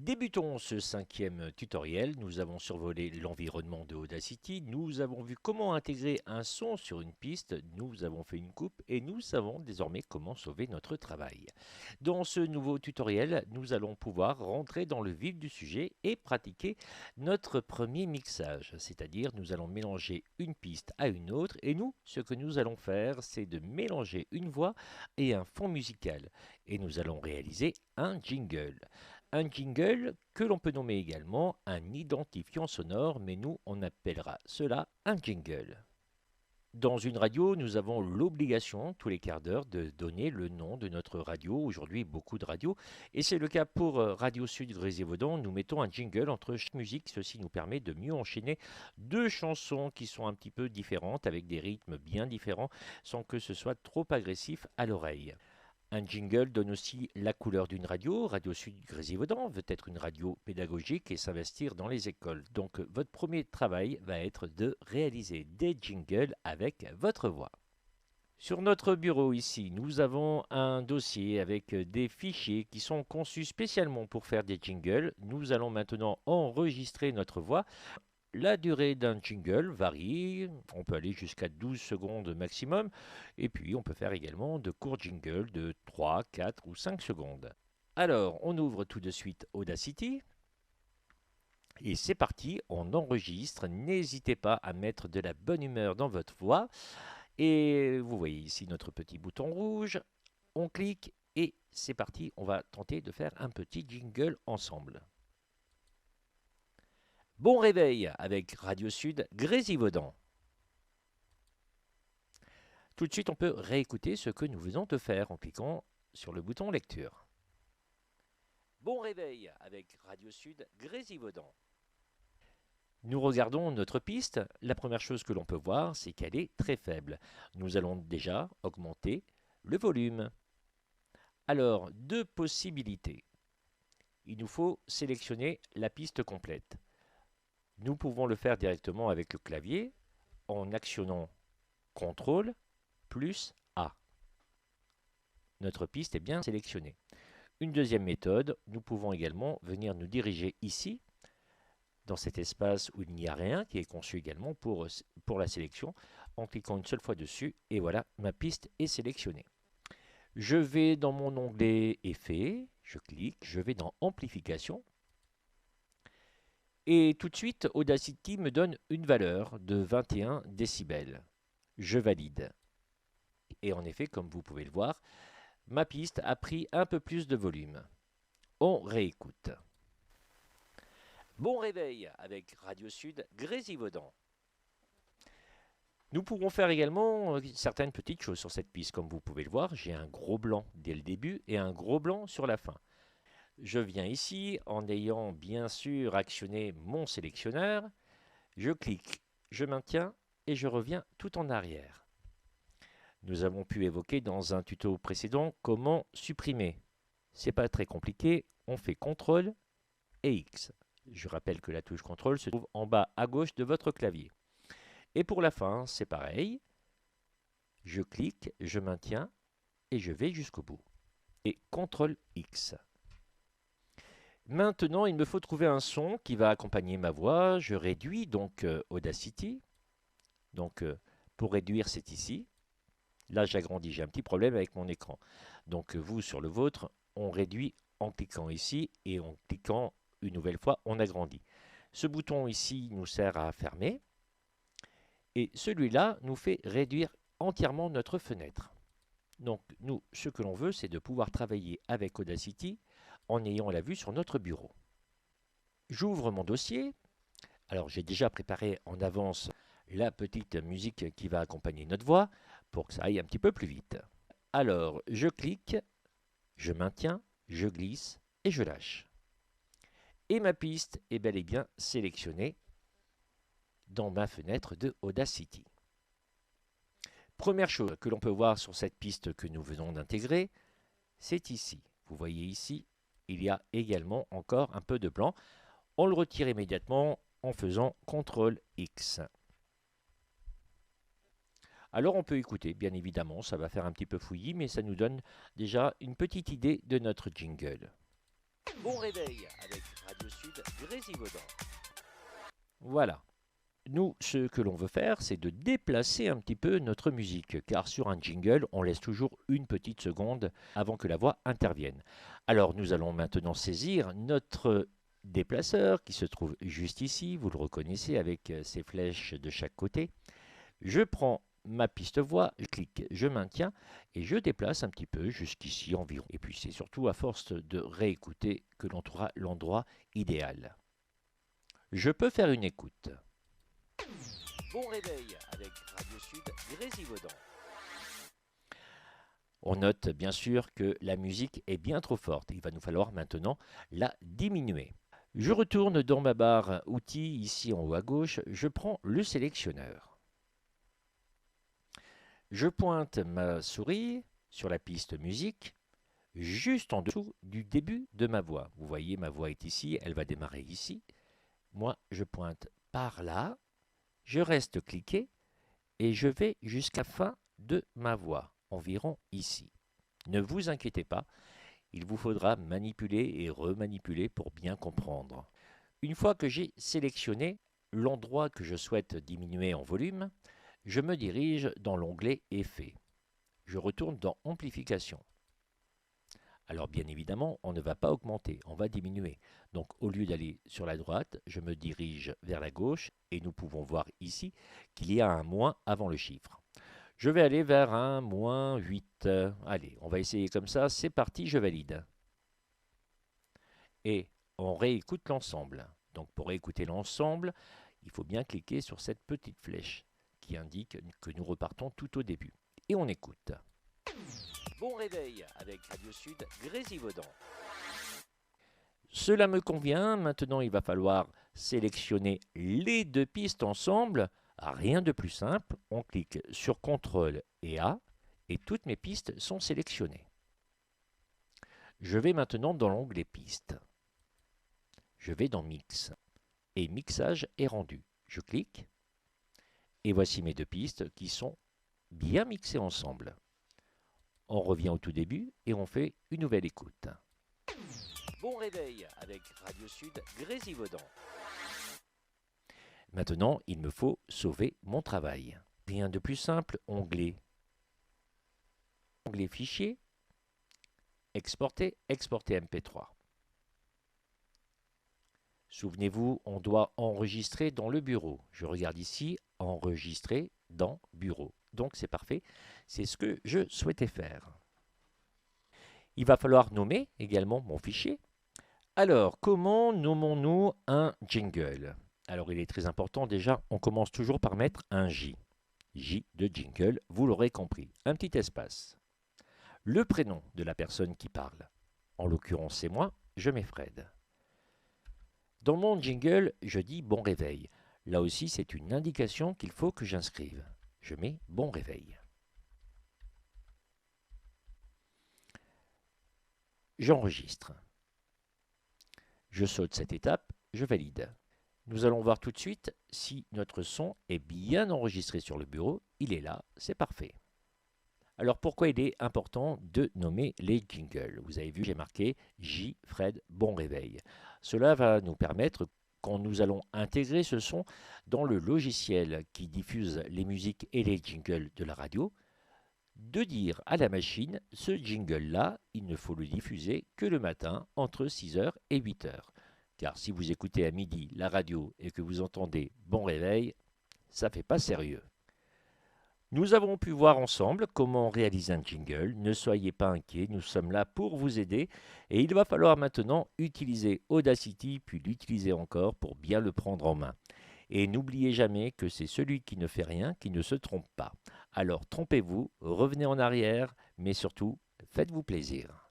Débutons ce cinquième tutoriel. Nous avons survolé l'environnement de Audacity. Nous avons vu comment intégrer un son sur une piste. Nous avons fait une coupe et nous savons désormais comment sauver notre travail. Dans ce nouveau tutoriel, nous allons pouvoir rentrer dans le vif du sujet et pratiquer notre premier mixage. C'est-à-dire, nous allons mélanger une piste à une autre et nous, ce que nous allons faire, c'est de mélanger une voix et un fond musical. Et nous allons réaliser un jingle. Un jingle que l'on peut nommer également un identifiant sonore, mais nous on appellera cela un jingle. Dans une radio, nous avons l'obligation, tous les quarts d'heure, de donner le nom de notre radio. Aujourd'hui, beaucoup de radios. Et c'est le cas pour Radio Sud Grésivaudan. Nous mettons un jingle entre chaque musique. Ceci nous permet de mieux enchaîner deux chansons qui sont un petit peu différentes, avec des rythmes bien différents, sans que ce soit trop agressif à l'oreille. Un jingle donne aussi la couleur d'une radio. Radio Sud Grésivaudan veut être une radio pédagogique et s'investir dans les écoles. Donc votre premier travail va être de réaliser des jingles avec votre voix. Sur notre bureau ici, nous avons un dossier avec des fichiers qui sont conçus spécialement pour faire des jingles. Nous allons maintenant enregistrer notre voix. La durée d'un jingle varie, on peut aller jusqu'à 12 secondes maximum, et puis on peut faire également de courts jingles de 3, 4 ou 5 secondes. Alors, on ouvre tout de suite Audacity, et c'est parti, on enregistre. N'hésitez pas à mettre de la bonne humeur dans votre voix, et vous voyez ici notre petit bouton rouge, on clique, et c'est parti, on va tenter de faire un petit jingle ensemble. Bon réveil avec Radio Sud Grésivaudan. Tout de suite, on peut réécouter ce que nous venons de faire en cliquant sur le bouton lecture. Bon réveil avec Radio Sud Grésivaudan. Nous regardons notre piste. La première chose que l'on peut voir, c'est qu'elle est très faible. Nous allons déjà augmenter le volume. Alors, deux possibilités. Il nous faut sélectionner la piste complète. Nous pouvons le faire directement avec le clavier en actionnant CTRL plus A. Notre piste est bien sélectionnée. Une deuxième méthode, nous pouvons également venir nous diriger ici, dans cet espace où il n'y a rien, qui est conçu également pour la sélection, en cliquant une seule fois dessus, et voilà, ma piste est sélectionnée. Je vais dans mon onglet Effets, je clique, je vais dans Amplification, et tout de suite, Audacity me donne une valeur de 21 décibels. Je valide. Et en effet, comme vous pouvez le voir, ma piste a pris un peu plus de volume. On réécoute. Bon réveil avec Radio Sud Grésivaudan. Nous pourrons faire également certaines petites choses sur cette piste. Comme vous pouvez le voir, j'ai un gros blanc dès le début et un gros blanc sur la fin. Je viens ici en ayant bien sûr actionné mon sélectionneur. Je clique, je maintiens et je reviens tout en arrière. Nous avons pu évoquer dans un tuto précédent comment supprimer. C'est pas très compliqué, on fait CTRL et X. Je rappelle que la touche CTRL se trouve en bas à gauche de votre clavier. Et pour la fin, c'est pareil. Je clique, je maintiens et je vais jusqu'au bout. Et CTRL X. Maintenant, il me faut trouver un son qui va accompagner ma voix. Je réduis donc Audacity. Donc, pour réduire, c'est ici. Là, j'agrandis. J'ai un petit problème avec mon écran. Donc, vous, sur le vôtre, on réduit en cliquant ici et en cliquant une nouvelle fois, on agrandit. Ce bouton ici nous sert à fermer. Et celui-là nous fait réduire entièrement notre fenêtre. Donc, nous, ce que l'on veut, c'est de pouvoir travailler avec Audacity en ayant la vue sur notre bureau. J'ouvre mon dossier. Alors, j'ai déjà préparé en avance la petite musique qui va accompagner notre voix pour que ça aille un petit peu plus vite. Alors, je clique, je maintiens, je glisse et je lâche. Et ma piste est bel et bien sélectionnée dans ma fenêtre de Audacity. Première chose que l'on peut voir sur cette piste que nous venons d'intégrer, c'est ici. Vous voyez ici, il y a également encore un peu de blanc. On le retire immédiatement en faisant CTRL X. Alors on peut écouter, bien évidemment, ça va faire un petit peu fouillis, mais ça nous donne déjà une petite idée de notre jingle. Bon réveil avec Radio Sud Grésivaudan. Voilà. Nous, ce que l'on veut faire, c'est de déplacer un petit peu notre musique, car sur un jingle, on laisse toujours une petite seconde avant que la voix intervienne. Alors, nous allons maintenant saisir notre déplaceur qui se trouve juste ici, vous le reconnaissez avec ses flèches de chaque côté. Je prends ma piste voix, je clique, je maintiens et je déplace un petit peu jusqu'ici environ. Et puis c'est surtout à force de réécouter que l'on trouvera l'endroit idéal. Je peux faire une écoute. Bon réveil avec Radio Sud Grésivaudan. On note bien sûr que la musique est bien trop forte. Il va nous falloir maintenant la diminuer. Je retourne dans ma barre outils ici en haut à gauche. Je prends le sélectionneur. Je pointe ma souris sur la piste musique, juste en dessous du début de ma voix. Vous voyez, ma voix est ici, elle va démarrer ici. Moi, je pointe par là, je reste cliqué et je vais jusqu'à la fin de ma voix, environ ici. Ne vous inquiétez pas, il vous faudra manipuler et remanipuler pour bien comprendre. Une fois que j'ai sélectionné l'endroit que je souhaite diminuer en volume, je me dirige dans l'onglet Effets. Je retourne dans Amplification. Alors bien évidemment, on ne va pas augmenter, on va diminuer. Donc au lieu d'aller sur la droite, je me dirige vers la gauche et nous pouvons voir ici qu'il y a un moins avant le chiffre. Je vais aller vers un moins 8. Allez, on va essayer comme ça, c'est parti, je valide. Et on réécoute l'ensemble. Donc pour réécouter l'ensemble, il faut bien cliquer sur cette petite flèche qui indique que nous repartons tout au début. Et on écoute. Bon réveil avec Radio Sud Grésivaudan. Cela me convient. Maintenant, il va falloir sélectionner les deux pistes ensemble. Rien de plus simple. On clique sur CTRL et A et toutes mes pistes sont sélectionnées. Je vais maintenant dans l'onglet Pistes. Je vais dans Mix et Mixage est rendu. Je clique. Et voici mes deux pistes qui sont bien mixées ensemble. On revient au tout début et on fait une nouvelle écoute. Bon réveil avec Radio Sud Grésivaudan. Maintenant, il me faut sauver mon travail. Rien de plus simple, onglet Fichier, Exporter, Exporter MP3. Souvenez-vous, on doit enregistrer dans le bureau. Je regarde ici, enregistrer dans bureau. Donc c'est parfait, c'est ce que je souhaitais faire. Il va falloir nommer également mon fichier. Alors, comment nommons-nous un jingle? Alors il est très important déjà, on commence toujours par mettre un J. J de jingle, vous l'aurez compris, un petit espace. Le prénom de la personne qui parle. En l'occurrence c'est moi, je mets Fred. Dans mon jingle, je dis bon réveil. Là aussi, c'est une indication qu'il faut que j'inscrive. Je mets bon réveil. J'enregistre. Je saute cette étape, je valide. Nous allons voir tout de suite si notre son est bien enregistré sur le bureau. Il est là, c'est parfait. Alors pourquoi il est important de nommer les jingles? Vous avez vu, j'ai marqué J. Fred, bon réveil. Cela va nous permettre, quand nous allons intégrer ce son dans le logiciel qui diffuse les musiques et les jingles de la radio, de dire à la machine, ce jingle-là, il ne faut le diffuser que le matin entre 6h et 8h. Car si vous écoutez à midi la radio et que vous entendez bon réveil, ça ne fait pas sérieux. Nous avons pu voir ensemble comment réaliser un jingle. Ne soyez pas inquiets, nous sommes là pour vous aider. Et il va falloir maintenant utiliser Audacity, puis l'utiliser encore pour bien le prendre en main. Et n'oubliez jamais que c'est celui qui ne fait rien qui ne se trompe pas. Alors trompez-vous, revenez en arrière, mais surtout, faites-vous plaisir.